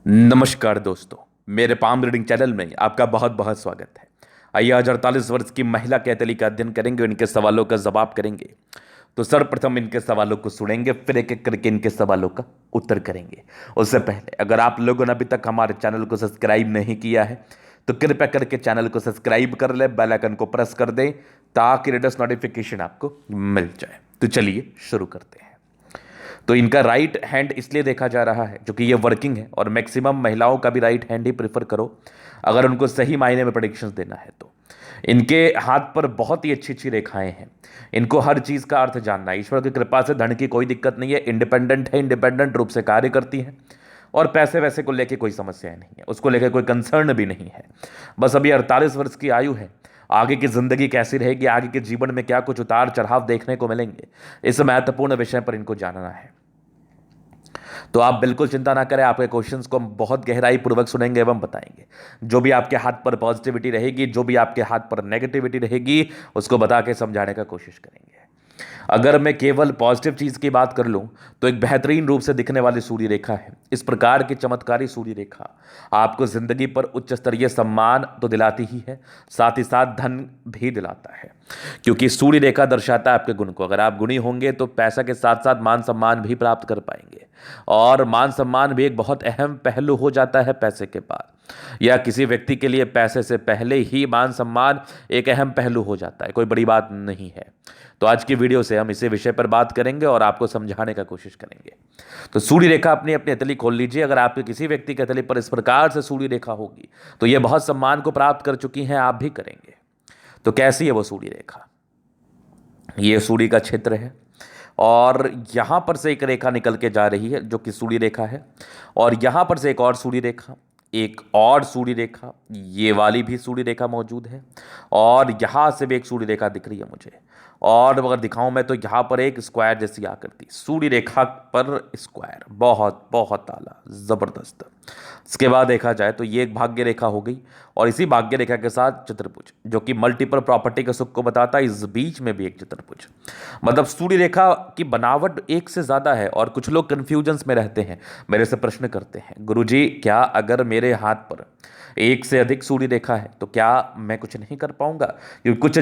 नमस्कार दोस्तों, मेरे पाम रीडिंग चैनल में आपका बहुत बहुत स्वागत है। आइए आज 48 वर्ष की महिला कैथली का अध्ययन करेंगे, इनके सवालों का जवाब करेंगे। तो सर्वप्रथम इनके सवालों को सुनेंगे, फिर एक एक करके इनके सवालों का उत्तर करेंगे। उससे पहले अगर आप लोगों ने अभी तक हमारे चैनल को सब्सक्राइब नहीं किया है तो कृपया करके चैनल को सब्सक्राइब कर ले, बेल आइकन को प्रेस कर दें ताकि लेटेस्ट नोटिफिकेशन आपको मिल जाए। तो चलिए शुरू करते हैं। तो इनका राइट हैंड इसलिए देखा जा रहा है क्योंकि ये वर्किंग है और मैक्सिमम महिलाओं का भी राइट हैंड ही प्रेफर करो अगर उनको सही मायने में प्रेडिक्शंस देना है तो। इनके हाथ पर बहुत ही अच्छी अच्छी रेखाएं हैं। इनको हर चीज़ का अर्थ जानना है। ईश्वर की कृपा से धन की कोई दिक्कत नहीं है, इंडिपेंडेंट है, इंडिपेंडेंट रूप से कार्य करती है और पैसे वैसे को लेके कोई समस्या नहीं है, उसको लेके कोई कंसर्न भी नहीं है। बस अभी 48 वर्ष की आयु है। आगे की जिंदगी कैसी रहेगी, आगे के जीवन में क्या कुछ उतार चढ़ाव देखने को मिलेंगे, इस महत्वपूर्ण विषय पर इनको जानना है। तो आप बिल्कुल चिंता ना करें, आपके क्वेश्चंस को हम बहुत गहराई पूर्वक सुनेंगे एवं बताएंगे। जो भी आपके हाथ पर पॉजिटिविटी रहेगी, जो भी आपके हाथ पर नेगेटिविटी रहेगी, उसको बता के समझाने का कोशिश करेंगे। अगर मैं केवल पॉजिटिव चीज की बात कर लूं तो एक बेहतरीन रूप से दिखने वाली सूर्य रेखा है। इस प्रकार की चमत्कारी सूर्य रेखा आपको जिंदगी पर उच्च स्तरीय सम्मान तो दिलाती ही है, साथ ही साथ धन भी दिलाता है। क्योंकि सूर्य रेखा दर्शाता है आपके गुण को। अगर आप गुणी होंगे तो पैसा के साथ साथ मान सम्मान भी प्राप्त कर पाएंगे, और मान सम्मान भी एक बहुत अहम पहलू हो जाता है पैसे के बाद, या किसी व्यक्ति के लिए पैसे से पहले ही मान सम्मान एक अहम पहलू हो जाता है, कोई बड़ी बात नहीं है। तो आज की वीडियो से हम इसी विषय पर बात करेंगे और आपको समझाने का कोशिश करेंगे। तो सूर्य रेखा अपनी अपनी हथेली खोल लीजिए। अगर आपके किसी व्यक्ति की हथेली पर इस प्रकार से सूर्य रेखा होगी तो यह बहुत सम्मान को प्राप्त कर चुकी हैं, आप भी करेंगे। तो कैसी है वो सूर्य रेखा? ये सूर्य का क्षेत्र है और यहां पर से एक रेखा निकल के जा रही है जो कि सूर्य रेखा है, और यहां पर से एक और सूर्य रेखा, एक और सूर्य रेखा, ये वाली भी सूर्य रेखा मौजूद है, और यहां से भी एक सूर्य रेखा दिख रही है मुझे। और अगर दिखाऊं मैं तो यहां पर एक स्क्वायर जैसी आकृति, सूर्य रेखा पर स्क्वायर, बहुत बहुत आला, जबरदस्त। इसके बाद देखा जाए तो ये एक भाग्य रेखा हो गई, और इसी भाग्य रेखा के साथ चतुर्भुज जो कि मल्टीपल प्रॉपर्टी के सुख को बताता है। इस बीच में भी एक चतुर्भुज, मतलब सूर्य रेखा की बनावट एक से ज्यादा है। और कुछ लोग कंफ्यूजन्स में रहते हैं, मेरे से प्रश्न करते हैं, गुरुजी क्या अगर मेरे हाथ पर एक से अधिक सूर्य रेखा है तो क्या मैं कुछ नहीं कर पाऊंगा? क्योंकि कुछ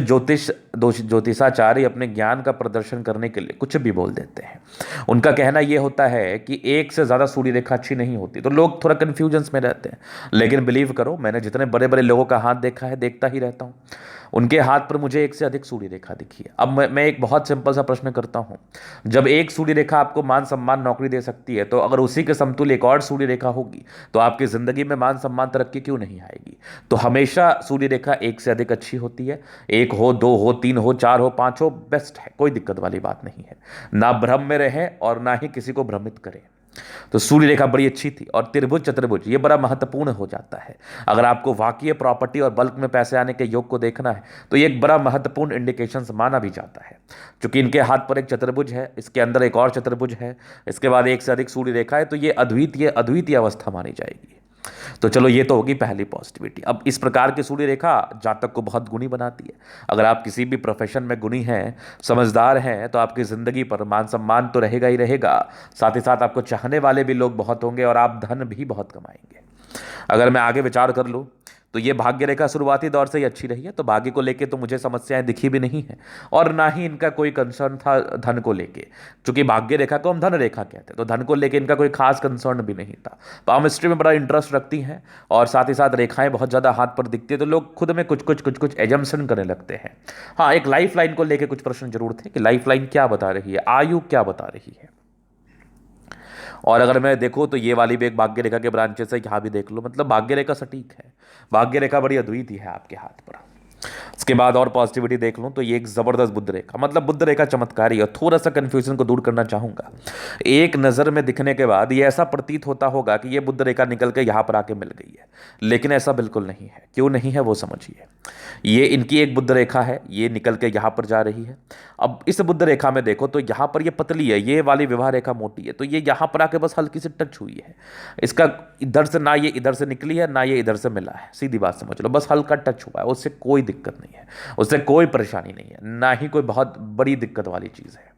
ज्योतिषाचार्य अपने ज्ञान का प्रदर्शन करने के लिए कुछ भी बोल देते हैं। उनका कहना यह होता है कि एक से ज्यादा सूर्य रेखा अच्छी नहीं होती, तो लोग थोड़ा कंफ्यूजन्स में रहते हैं। लेकिन बिलीव करो, मैंने जितने बड़े बड़े लोगों का हाथ देखा है, देखता ही रहता हूं, उनके हाथ पर मुझे एक से अधिक सूर्य रेखा दिखी है। अब मैं एक बहुत सिंपल सा प्रश्न करता हूं, जब एक सूर्य रेखा आपको मान सम्मान नौकरी दे सकती है, तो अगर उसी के समतुल्य एक और सूर्य रेखा होगी तो आपकी जिंदगी में मान सम्मान तरक्की क्यों नहीं आएगी? तो हमेशा सूर्य रेखा एक से अधिक अच्छी होती है। एक हो, दो हो, तीन हो, चार हो, पांच हो, बेस्ट है, कोई दिक्कत वाली बात नहीं है। ना भ्रम में रहे और ना ही किसी को भ्रमित करें। तो सूर्य रेखा बड़ी अच्छी थी। और त्रिभुज चतुर्भुज ये बड़ा महत्वपूर्ण हो जाता है। अगर आपको वाकई प्रॉपर्टी और बल्क में पैसे आने के योग को देखना है तो ये एक बड़ा महत्वपूर्ण इंडिकेशन माना भी जाता है। क्योंकि इनके हाथ पर एक चतुर्भुज है, इसके अंदर एक और चतुर्भुज है, इसके बाद एक से अधिक सूर्य रेखा है, तो ये अद्वितीय अद्वितीय अवस्था मानी जाएगी। तो चलो, ये तो होगी पहली पॉजिटिविटी। अब इस प्रकार की सूर्य रेखा जातक को बहुत गुणी बनाती है। अगर आप किसी भी प्रोफेशन में गुणी हैं, समझदार हैं, तो आपकी ज़िंदगी पर मान सम्मान तो रहेगा ही रहेगा, साथ ही साथ आपको चाहने वाले भी लोग बहुत होंगे और आप धन भी बहुत कमाएंगे। अगर मैं आगे विचार कर लूँ तो ये भाग्य रेखा शुरुआती दौर से ही अच्छी रही है, तो भाग्य को लेके तो मुझे समस्याएं दिखी भी नहीं है, और ना ही इनका कोई कंसर्न था धन को लेके। क्योंकि भाग्य रेखा को हम धन रेखा कहते हैं, तो धन को लेके इनका कोई खास कंसर्न भी नहीं था। पामस्ट्री में बड़ा इंटरेस्ट रखती हैं, और साथ ही साथ रेखाएं बहुत ज़्यादा हाथ पर दिखती है, तो लोग खुद में कुछ कुछ कुछ कुछ एजम्पशन करने लगते हैं। हाँ, एक लाइफ लाइन को लेकर कुछ प्रश्न जरूर थे कि लाइफ लाइन क्या बता रही है, आयु क्या बता रही है। और अगर मैं देखूँ तो ये वाली भी एक भाग्य रेखा के ब्रांचेस है, यहाँ भी देख लो, मतलब भाग्य रेखा सटीक है। भाग्य रेखा बड़ी अद्वितीय है आपके हाथ पर। इसके बाद और पॉजिटिविटी देख लूं तो ये एक जबरदस्त बुद्ध रेखा, मतलब बुद्ध रेखा चमत्कारी है। और थोड़ा सा कंफ्यूजन को दूर करना चाहूंगा। एक नज़र में दिखने के बाद ये ऐसा प्रतीत होता होगा कि ये बुद्ध रेखा निकल के यहाँ पर आके मिल गई है, लेकिन ऐसा बिल्कुल नहीं है। क्यों नहीं है वो समझिए। ये इनकी एक बुद्ध रेखा है, ये निकल के यहाँ पर जा रही है। अब इस बुद्ध रेखा में देखो तो यहाँ पर ये पतली है, ये वाली विवाह रेखा मोटी है, तो ये यहाँ पर आके बस हल्की से टच हुई है। इसका इधर से ना ये इधर से निकली है, ना ये इधर से मिला है, सीधी बात समझ लो, बस हल्का टच हुआ है, उससे कोई दिक्कत नहीं है, उससे कोई परेशानी नहीं है, ना ही कोई बहुत बड़ी दिक्कत वाली चीज़ है।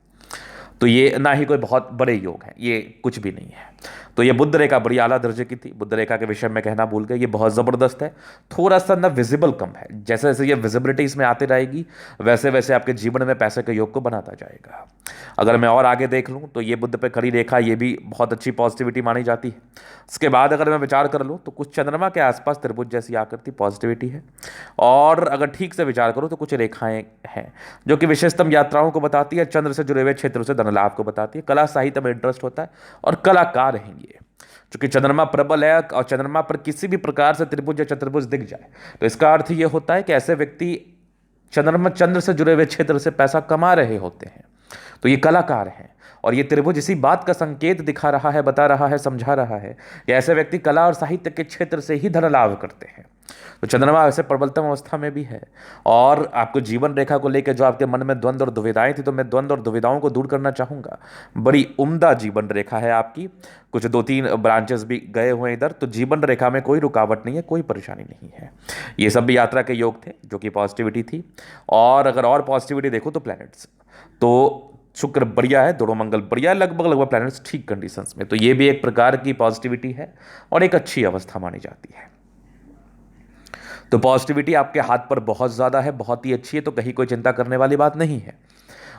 तो ये ना ही कोई बहुत बड़े योग हैं, ये कुछ भी नहीं है। तो ये बुध रेखा बड़ी आला दर्जे की थी। बुध रेखा के विषय में कहना भूल गए, ये बहुत ज़बरदस्त है। थोड़ा सा ना विजिबल कम है, जैसे जैसे ये विजिबिलिटी इसमें आती रहेगी वैसे वैसे आपके जीवन में पैसे के योग को बनाता जाएगा। अगर मैं और आगे देख लूँ तो ये बुध पे खड़ी रेखा, ये भी बहुत अच्छी पॉजिटिविटी मानी जाती है। इसके बाद अगर मैं विचार कर लूँ तो कुछ चंद्रमा के आसपास त्रिभुज जैसी आकृति पॉजिटिविटी है। और अगर ठीक से विचार करूँ तो कुछ रेखाएं हैं जो कि विशेषतम यात्राओं को बताती है, चंद्र से जुड़े हुए क्षेत्रों से धन लाभ को बताती है, कला साहित्य में इंटरेस्ट होता है और कलाकार हैं ये। चूंकि चंद्रमा प्रबल है और चंद्रमा पर किसी भी प्रकार से त्रिभुज या चतुर्भुज दिख जाए तो इसका अर्थ ये होता है कि ऐसे व्यक्ति चंद्र से जुड़े हुए क्षेत्र से पैसा कमा रहे होते हैं, तो ये कलाकार हैं। और ये त्रिभुज इसी बात का संकेत दिखा रहा है, बता रहा है, समझा रहा है कि ऐसे व्यक्ति कला और साहित्य के क्षेत्र से ही धन लाभ करते हैं। तो चंद्रमा वैसे प्रबलतम अवस्था में भी है। और आपको जीवन रेखा को लेकर जो आपके मन में द्वंद्व और दुविधाएं थी, तो मैं द्वंद्व और दुविधाओं को दूर करना चाहूंगा। बड़ी उम्दा जीवन रेखा है आपकी, कुछ 2-3 ब्रांचेस भी गए हुए हैं इधर, तो जीवन रेखा में कोई रुकावट नहीं है, कोई परेशानी नहीं है। ये सब भी यात्रा के योग थे जो कि पॉजिटिविटी थी। और अगर और पॉजिटिविटी देखो तो प्लैनेट्स, तो शुक्र बढ़िया है, दोनों मंगल बढ़िया, लगभग लगभग प्लैनेट्स ठीक कंडीशंस में, तो ये भी एक प्रकार की पॉजिटिविटी है और एक अच्छी अवस्था मानी जाती है। तो पॉजिटिविटी आपके हाथ पर बहुत ज़्यादा है, बहुत ही अच्छी है, तो कहीं कोई चिंता करने वाली बात नहीं है।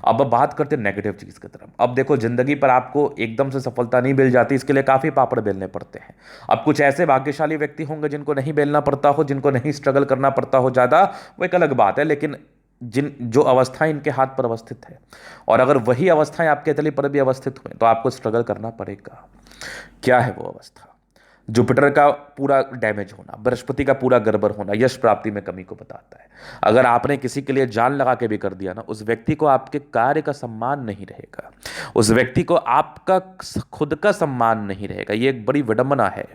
अब बात करते हैं नेगेटिव चीज़ की तरफ। अब देखो, जिंदगी पर आपको एकदम से सफलता नहीं मिल जाती, इसके लिए काफ़ी पापड़ बेलने पड़ते हैं। अब कुछ ऐसे भाग्यशाली व्यक्ति होंगे जिनको नहीं बेलना पड़ता हो, जिनको नहीं स्ट्रगल करना पड़ता हो ज़्यादा, वो एक अलग बात है। लेकिन जो अवस्थाएं इनके हाथ पर अवस्थित है, और अगर वही अवस्थाएं आपके तली पर भी अवस्थित हुए तो आपको स्ट्रगल करना पड़ेगा। क्या है वो अवस्था? जुपिटर का पूरा डैमेज होना, बृहस्पति का पूरा गड़बड़ होना यश प्राप्ति में कमी को बताता है। अगर आपने किसी के लिए जान लगा के भी कर दिया ना, उस व्यक्ति को आपके कार्य का सम्मान नहीं रहेगा, उस व्यक्ति को आपका खुद का सम्मान नहीं रहेगा। ये एक बड़ी विडंबना है,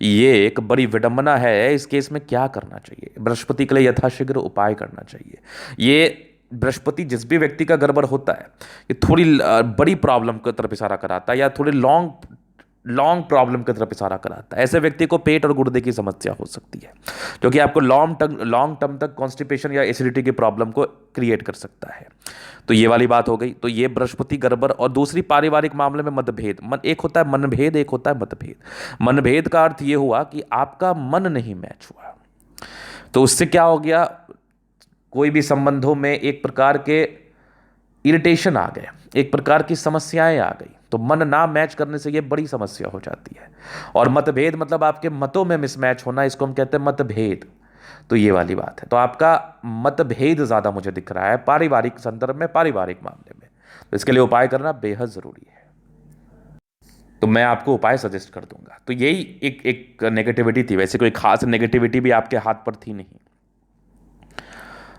ये एक बड़ी विडंबना है। इस केस में क्या करना चाहिए? बृहस्पति के लिए यथाशीघ्र उपाय करना चाहिए। ये बृहस्पति जिस भी व्यक्ति का गड़बड़ होता है, ये थोड़ी बड़ी प्रॉब्लम की तरफ इशारा कराता है, या थोड़ी लॉन्ग प्रॉब्लम की तरफ इशारा कराता है। ऐसे व्यक्ति को पेट और गुर्दे की समस्या हो सकती है, जो कि आपको लॉन्ग टर्म तक कॉन्स्टिपेशन या एसिडिटी की प्रॉब्लम को क्रिएट कर सकता है। तो ये वाली बात हो गई। तो ये बृहस्पति गड़बड़। और दूसरी, पारिवारिक मामले में मतभेद। एक होता है मनभेद, एक होता है मतभेद। मनभेद का अर्थ ये हुआ कि आपका मन नहीं मैच हुआ, तो उससे क्या हो गया, कोई भी संबंधों में एक प्रकार के इरिटेशन आ गए, एक प्रकार की समस्याएं आ गई। तो मन ना मैच करने से ये बड़ी समस्या हो जाती है। और मतभेद मतलब आपके मतों में मिसमैच होना, इसको हम कहते हैं मतभेद। तो ये वाली बात है। तो आपका मतभेद ज़्यादा मुझे दिख रहा है पारिवारिक संदर्भ में, पारिवारिक मामले में। तो इसके लिए उपाय करना बेहद ज़रूरी है। तो मैं आपको उपाय सजेस्ट कर दूंगा। तो यही एक नेगेटिविटी थी। वैसे कोई खास नेगेटिविटी भी आपके हाथ पर थी नहीं।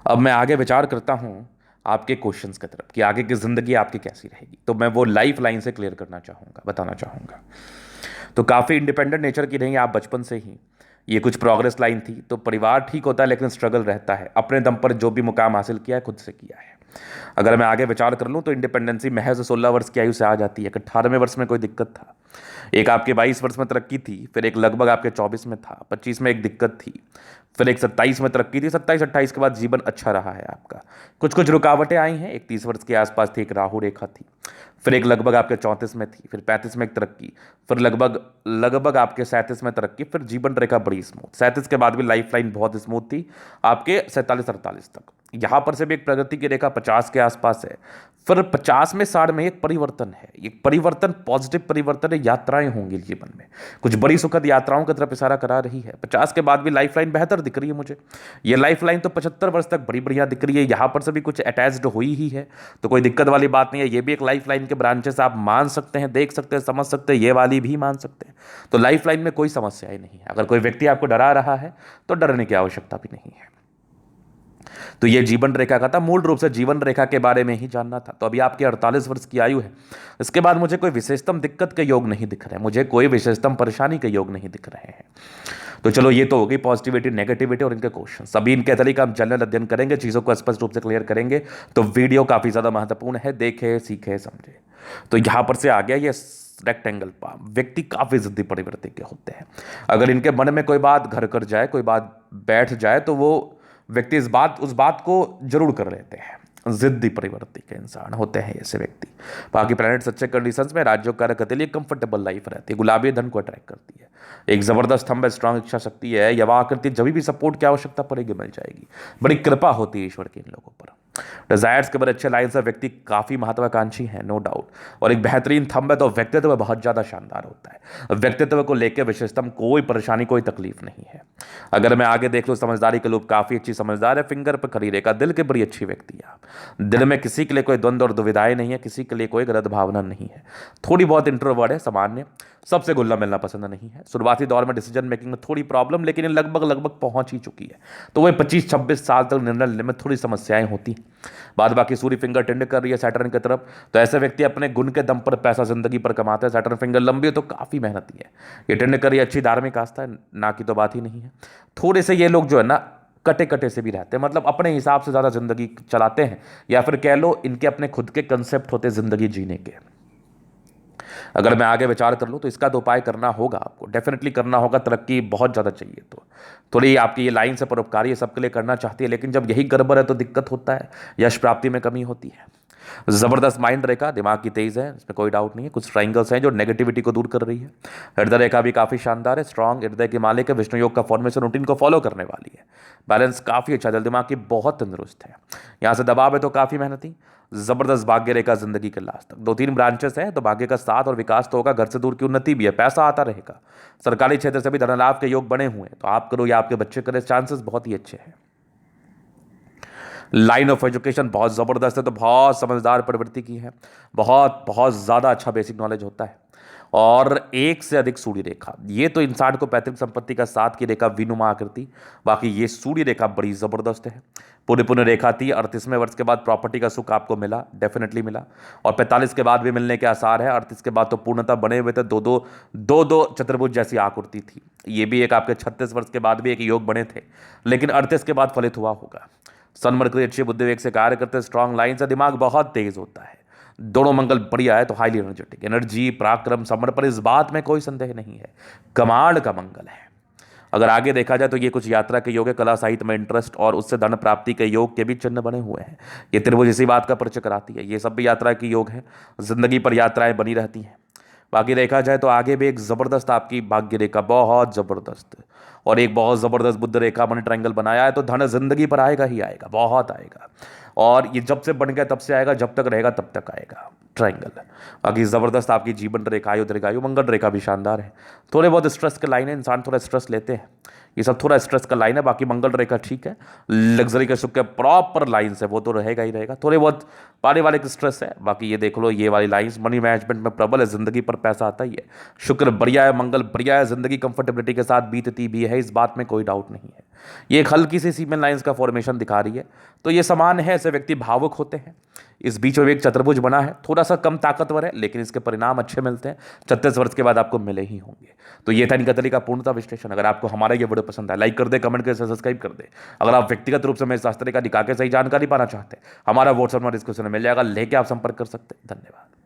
अब मैं आगे विचार करता हूँ आपके क्वेश्चंस की तरफ कि आगे की ज़िंदगी आपकी कैसी रहेगी। तो मैं वो लाइफ लाइन से क्लियर करना चाहूँगा, बताना चाहूँगा। तो काफ़ी इंडिपेंडेंट नेचर की रही आप बचपन से ही। ये कुछ प्रोग्रेस लाइन थी। तो परिवार ठीक होता है लेकिन स्ट्रगल रहता है। अपने दम पर जो भी मुकाम हासिल किया है खुद से किया है। अगर मैं आगे विचार कर लूँ तो इंडिपेंडेंसी महज 16 वर्ष की आयु से आ जाती है। 18वें वर्ष में कोई दिक्कत था, एक आपके 22 वर्ष में तरक्की थी, फिर एक लगभग आपके 24 में था, 25 में एक दिक्कत थी, फिर एक 27 में तरक्की थी, 27-28 के बाद जीवन अच्छा रहा है आपका। कुछ कुछ रुकावटें आई हैं। एक 30 वर्ष के आसपास थी, एक राहु रेखा थी, फिर एक लगभग आपके 34 में थी, फिर 35 में एक तरक्की, फिर लगभग आपके 37 में तरक्की, फिर जीवन रेखा बड़ी स्मूथ। 37 के बाद भी लाइफ लाइन बहुत स्मूथ थी आपके 47-48 तक। यहाँ पर से भी एक प्रगति की रेखा 50 के आसपास है। फिर 50 में 60 में एक परिवर्तन है। एक परिवर्तन, पॉजिटिव परिवर्तन है। यात्राएं होंगी जीवन में, कुछ बड़ी सुखद यात्राओं की तरफ इशारा करा रही है। 50 के बाद भी लाइफ लाइन बेहतर दिख रही है मुझे। ये लाइफ लाइन तो 75 वर्ष तक बड़ी बढ़िया दिख रही है। यहाँ पर से भी कुछ अटैच्ड हुई ही है, तो कोई दिक्कत वाली बात नहीं है। ये भी एक लाइफ लाइन के ब्रांचेस आप मान सकते हैं, देख सकते हैं, समझ सकते हैं, ये वाली भी मान सकते हैं। तो लाइफ लाइन में कोई समस्या ही नहीं है। अगर कोई व्यक्ति आपको डरा रहा है तो डरने की आवश्यकता भी नहीं है। तो ये जीवन रेखा का था, मूल रूप से जीवन रेखा के बारे में ही जानना था। तो अभी आपकी 48 वर्ष की आयु है। इसके बाद मुझे कोई विशेषतम दिक्कत के योग नहीं दिख रहे हैं, मुझे कोई विशेषतम परेशानी के योग नहीं दिख रहे हैं। तो चलो, ये तो हो गई पॉजिटिविटी, नेगेटिविटी और इनके क्वेश्चन। सभी इनके तरीके हम जनरल अध्ययन करेंगे, चीज़ों को स्पष्ट रूप से क्लियर करेंगे। तो वीडियो काफ़ी ज़्यादा महत्वपूर्ण है, देखे, सीखे, समझे। तो यहाँ पर से आ गया ये रेक्टेंगल पाम। व्यक्ति काफ़ी जिद्दी प्रवृत्ति के होते हैं। अगर इनके मन में कोई बात घर कर जाए, कोई बात बैठ जाए, तो वो व्यक्ति उस बात को जरूर कर लेते हैं। जिद्दी प्रवृत्ति के इंसान होते हैं ऐसे व्यक्ति। बाकी प्लैनेट्स अच्छे कंडीशंस में राज्यों कार्य करते लिए कंफर्टेबल लाइफ रहती है, गुलाबी धन को अट्रैक्ट करती है, एक जबरदस्त स्तंभ है, स्ट्रांग इच्छा शक्ति है, युवा आकृति, जब भी सपोर्ट की आवश्यकता पड़ेगी मिल जाएगी, बड़ी कृपा होती है ईश्वर की इन लोगों पर। डिजायर्स के बड़े अच्छे लाइन से व्यक्ति काफी महत्वाकांक्षी है, नो डाउट, और एक बेहतरीन थंब है, तो व्यक्तित्व बहुत ज्यादा शानदार होता है। व्यक्तित्व को लेकर विशेषतम कोई परेशानी कोई तकलीफ नहीं है। अगर मैं आगे देख लूँ, समझदारी के लोग काफी अच्छी समझदार है, फिंगर पर खड़ी रेखा, दिल के बड़ी अच्छी व्यक्ति है आप। दिल में किसी के लिए कोई द्वंद्व और दुविधाएं नहीं है, किसी के लिए कोई गलत भावना नहीं है, थोड़ी बहुत इंट्रोवर्ट है, सामान्य, सबसे घुलना मिलना पसंद नहीं है। शुरुआती दौर में डिसीजन मेकिंग में थोड़ी प्रॉब्लम, लेकिन ये लगभग पहुंच ही चुकी है, तो वह 25-26 साल तक निर्णय लेने में थोड़ी समस्याएं होती हैं। बाद बाकी सूर्य फिंगर टेंड कर रही है सैटर्न की तरफ, तो ऐसे व्यक्ति अपने गुण के दम पर पैसा जिंदगी पर कमाते हैं। सैटर्न फिंगर लंबी है तो काफी मेहनती है, ये टेंड कर रही है, अच्छी धार्मिक आस्था है, ना की तो बात ही नहीं है। थोड़े से ये लोग जो है ना कटे कटे से भी रहते हैं, मतलब अपने हिसाब से ज़्यादा जिंदगी चलाते हैं, या फिर कह लो इनके अपने खुद के कंसेप्ट होते हैं जिंदगी जीने के। अगर मैं आगे विचार कर लूँ तो इसका तो उपाय करना होगा, आपको डेफिनेटली करना होगा, तरक्की बहुत ज़्यादा चाहिए तो थोड़ी आपकी ये लाइन से परोपकारी है, सबके लिए करना चाहती है, लेकिन जब यही गड़बड़ है तो दिक्कत होता है, यश प्राप्ति में कमी होती है। जबरदस्त माइंड रेखा, दिमाग की तेज है, इसमें कोई डाउट नहीं है। कुछ ट्राइंगल्स हैं जो नेगेटिविटी को दूर कर रही है। हृदय रेखा भी काफी शानदार है, स्ट्रांग हृदय के मालिक है, विष्णु योग का फॉर्मेशन रूटीन को फॉलो करने वाली है, बैलेंस काफी अच्छा, दिल दिमाग की बहुत तंदुरुस्त है। यहाँ से दबाव है तो काफी मेहनती। जबरदस्त भाग्य रेखा जिंदगी के लास्ट तक, 2-3 ब्रांचेस है, तो भाग्य का साथ और विकास तो होगा, घर से दूर की उन्नति भी है, पैसा आता रहेगा, सरकारी क्षेत्र से भी धन लाभ के योग बने हुए हैं, तो आप करो या आपके बच्चे करें, चांसेस बहुत ही अच्छे हैं। लाइन ऑफ एजुकेशन बहुत ज़बरदस्त है, तो बहुत समझदार प्रवृत्ति की है, बहुत बहुत ज़्यादा अच्छा बेसिक नॉलेज होता है, और एक से अधिक सूर्य रेखा, ये तो इंसान को पैतृक संपत्ति का साथ की रेखा विनुमा आकृति, बाकी ये सूर्य रेखा बड़ी ज़बरदस्त है। पूरी पुण्य रेखा थी, 38वें वर्ष के बाद प्रॉपर्टी का सुख आपको मिला, डेफिनेटली मिला, और 45 के बाद भी मिलने के आसार है। 38 के बाद तो पूर्णता बने हुए थे, दो चतुर्भुज जैसी आकृति थी, ये भी एक आपके 36 वर्ष के बाद भी एक योग बने थे, लेकिन 38 के बाद फलित हुआ होगा। सन मरकरी अच्छे बुद्धि वेग से कार्य करते हैं, स्ट्रांग लाइन से, दिमाग बहुत तेज होता है, दोनों मंगल बढ़िया है, तो हाईली एनर्जेटिक, एनर्जी, पराक्रम, समर्पण, इस बात में कोई संदेह नहीं है, कमांड का मंगल है। अगर आगे देखा जाए तो ये कुछ यात्रा के योग है, कला साहित्य में इंटरेस्ट और उससे धन प्राप्ति के योग के भी चिन्ह बने हुए हैं। ये त्रिभुज इसी बात का परिचय कराती है, ये सब भी यात्रा की योग है, जिंदगी पर यात्राएं बनी रहती हैं। बाकी देखा जाए तो आगे भी एक जबरदस्त आपकी भाग्य रेखा, बहुत जबरदस्त, और एक बहुत जबरदस्त बुद्ध रेखा मनी ट्रायंगल बनाया है, तो धन जिंदगी पर आएगा ही आएगा, बहुत आएगा, और ये जब से बन गया तब से आएगा, जब तक रहेगा तब तक आएगा ट्रायंगल। बाकी जबरदस्त आपकी जीवन रेखा, आयु रेखा, मंगल रेखा भी शानदार है। थोड़े बहुत स्ट्रेस के लाइन है, इंसान थोड़ा स्ट्रेस लेते हैं, ये सब थोड़ा स्ट्रेस का लाइन है, बाकी मंगल रेखा ठीक है, लग्जरी के सुख के प्रॉपर लाइन है, वो तो रहेगा ही रहेगा। थोड़े बहुत पारिवारिक स्ट्रेस है, बाकी ये देख लो ये वाली लाइंस मनी मैनेजमेंट में प्रबल है, जिंदगी पर पैसा आता ही है, शुक्र बढ़िया है, मंगल बढ़िया है, जिंदगी कंफर्टेबिलिटी के साथ बीतती भी है, इस बात में कोई डाउट नहीं है। ये एक हल्की सी सीमेन लाइंस का फॉर्मेशन दिखा रही है, तो ये समान है, ऐसे व्यक्ति भावुक होते हैं। इस बीच में एक चतुर्भुज बना है, थोड़ा सा कम ताकतवर है, लेकिन इसके परिणाम अच्छे मिलते हैं, 36 वर्ष के बाद आपको मिले ही होंगे। तो ये था इनका तरीका पूर्णता विश्लेषण। अगर आपको हमारा ये वीडियो पसंद है, लाइक कर दे, कमेंट कर, सब्सक्राइब कर दे। अगर आप व्यक्तिगत रूप से मेरे शास्त्र का दिखा के सही जानकारी पाना चाहते हैं, हमारा व्हाट्सएप में डिस्क्रिप्शन में मिल जाएगा, लेके आप संपर्क कर सकते हैं। धन्यवाद।